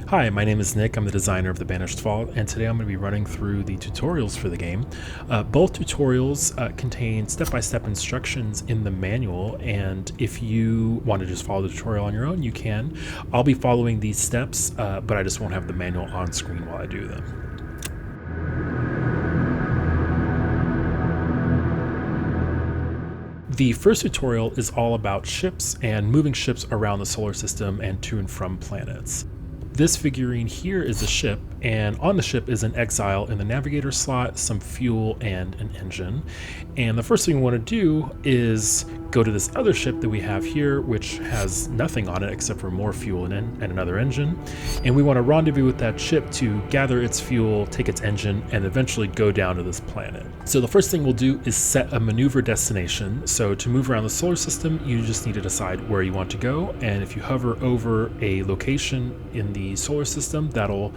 Hi, my name is Nick. I'm the designer of the Banished Vault, and today I'm going to be running through the tutorials for the game. Both tutorials contain step-by-step instructions in the manual, and if you want to just follow the tutorial on your own, you can. I'll be following these steps, but I just won't have the manual on screen while I do them. The first tutorial is all about ships and moving ships around the solar system and to and from planets. This figurine here is a ship, and on the ship is an exile in the navigator slot, some fuel, and an engine. And the first thing we want to do is go to this other ship that we have here, which has nothing on it except for more fuel and another engine. And we want to rendezvous with that ship to gather its fuel, take its engine, and eventually go down to this planet. So the first thing we'll do is set a maneuver destination. So to move around the solar system, you just need to decide where you want to go. And if you hover over a location in the solar system, that'll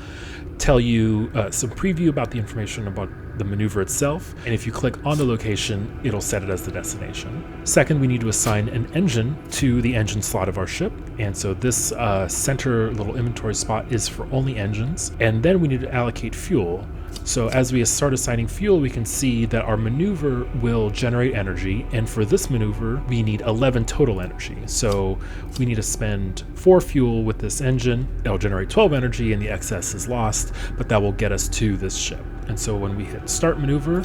tell you some preview about the information about the maneuver itself, and if you click on the location, it'll set it as the destination. Second, we need to assign an engine to the engine slot of our ship, and so this center little inventory spot is for only engines, and then we need to allocate fuel. So as we start assigning fuel, we can see that our maneuver will generate energy, and for this maneuver, we need 11 total energy. So we need to spend 4 fuel with this engine. It'll generate 12 energy, and the excess is lost, but that will get us to this ship. And so when we hit start maneuver,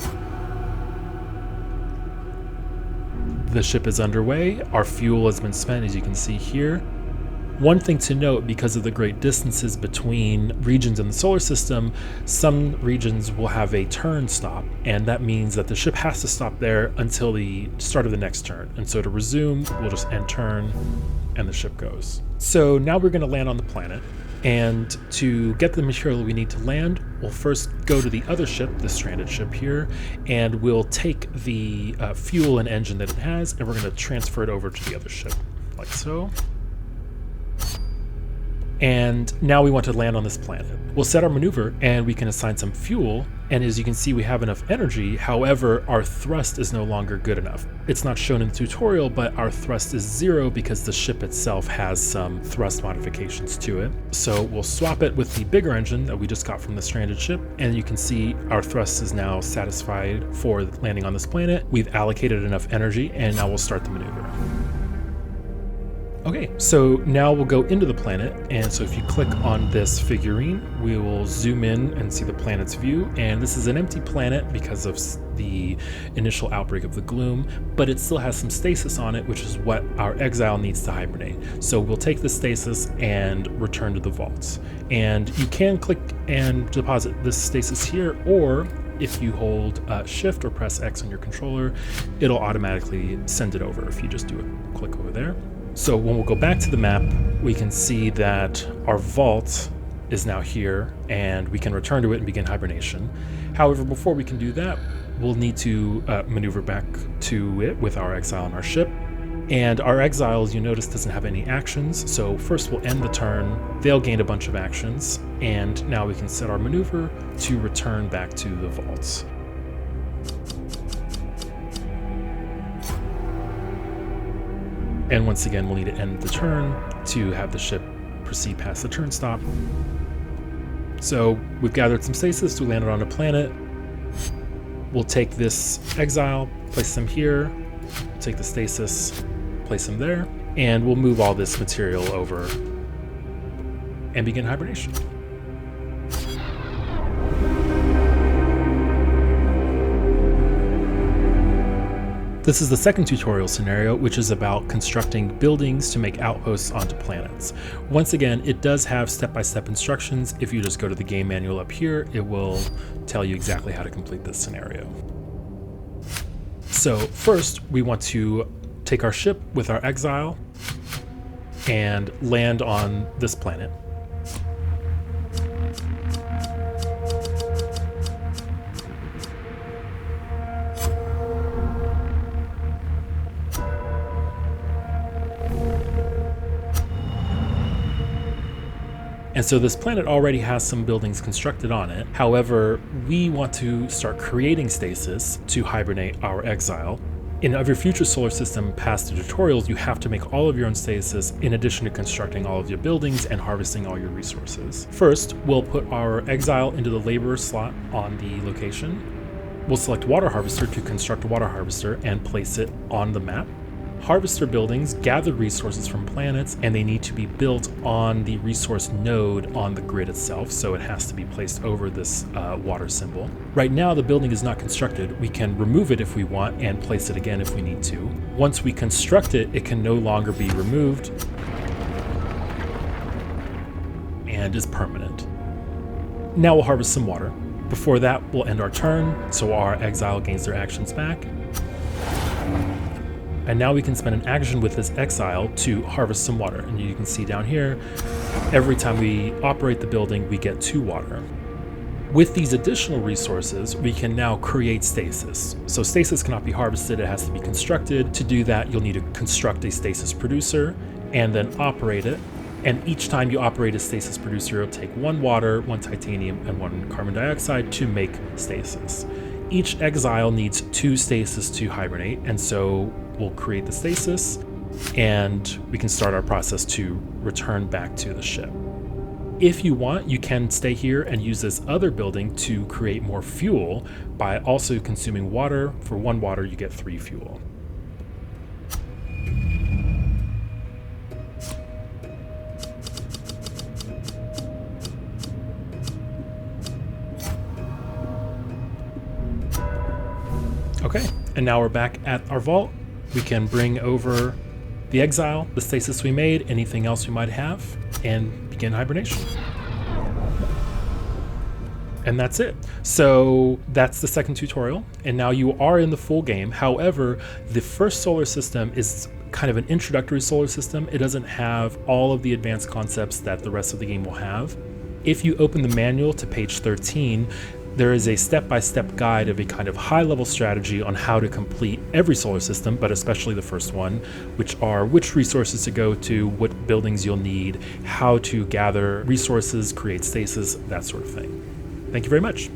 the ship is underway. Our fuel has been spent, as you can see here. One thing to note, because of the great distances between regions in the solar system, some regions will have a turn stop, and that means that the ship has to stop there until the start of the next turn. And so to resume, we'll just end turn, and the ship goes. So now we're going to land on the planet, and to get the material we need to land, we'll first go to the other ship, the stranded ship here, and we'll take the fuel and engine that it has, and we're going to transfer it over to the other ship, like so. And now we want to land on this planet. We'll set our maneuver and we can assign some fuel, and as you can see, we have enough energy. However, our thrust is no longer good enough. It's not shown in the tutorial, but our thrust is 0 because the ship itself has some thrust modifications to it. So we'll swap it with the bigger engine that we just got from the stranded ship, and you can see our thrust is now satisfied for landing on this planet. We've allocated enough energy, and now we'll start the maneuver. Okay, so now we'll go into the planet, and so if you click on this figurine, we will zoom in and see the planet's view, and this is an empty planet because of the initial outbreak of the gloom, but it still has some stasis on it, which is what our exile needs to hibernate. So we'll take the stasis and return to the vaults. And you can click and deposit this stasis here, or if you hold Shift or press X on your controller, it'll automatically send it over if you just do a click over there. So when we'll go back to the map, we can see that our vault is now here, and we can return to it and begin hibernation. However, before we can do that, we'll need to maneuver back to it with our exile on our ship. And our exile, as you notice, doesn't have any actions. So first we'll end the turn, they'll gain a bunch of actions, and now we can set our maneuver to return back to the vaults. And once again, we'll need to end the turn to have the ship proceed past the turn stop. So we've gathered some stasis, we landed on a planet. We'll take this exile, place them here, take the stasis, place them there, and we'll move all this material over and begin hibernation. This is the second tutorial scenario, which is about constructing buildings to make outposts onto planets. Once again, it does have step-by-step instructions. If you just go to the game manual up here, it will tell you exactly how to complete this scenario. So first, we want to take our ship with our exile and land on this planet. And so this planet already has some buildings constructed on it. However, we want to start creating stasis to hibernate our exile. In every future solar system past the tutorials, you have to make all of your own stasis in addition to constructing all of your buildings and harvesting all your resources. First, we'll put our exile into the laborer slot on the location. We'll select water harvester to construct a water harvester and place it on the map. Harvester buildings gather resources from planets, and they need to be built on the resource node on the grid itself, so it has to be placed over this water symbol. Right now the building is not constructed. We can remove it if we want and place it again if we need to. Once we construct it, it can no longer be removed and is permanent. Now we'll harvest some water. Before that, we'll end our turn, so our exile gains their actions back. And now we can spend an action with this exile to harvest some water. And you can see down here, every time we operate the building, we get 2 water. With these additional resources, we can now create stasis. So stasis cannot be harvested, it has to be constructed. To do that, you'll need to construct a stasis producer and then operate it. And each time you operate a stasis producer, it'll take 1 water, 1 titanium, and 1 carbon dioxide to make stasis. Each exile needs 2 stasis to hibernate, and so we'll create the stasis, and we can start our process to return back to the ship. If you want, you can stay here and use this other building to create more fuel by also consuming water. For 1 water, you get 3 fuel. Okay, and now we're back at our vault. We can bring over the exile, the stasis we made, anything else we might have, and begin hibernation. And that's it. So that's the second tutorial, and now you are in the full game. However, the first solar system is kind of an introductory solar system. It doesn't have all of the advanced concepts that the rest of the game will have. If you open the manual to page 13, there is a step-by-step guide of a kind of high-level strategy on how to complete every solar system, but especially the first one, which are which resources to go to, what buildings you'll need, how to gather resources, create stasis, that sort of thing. Thank you very much.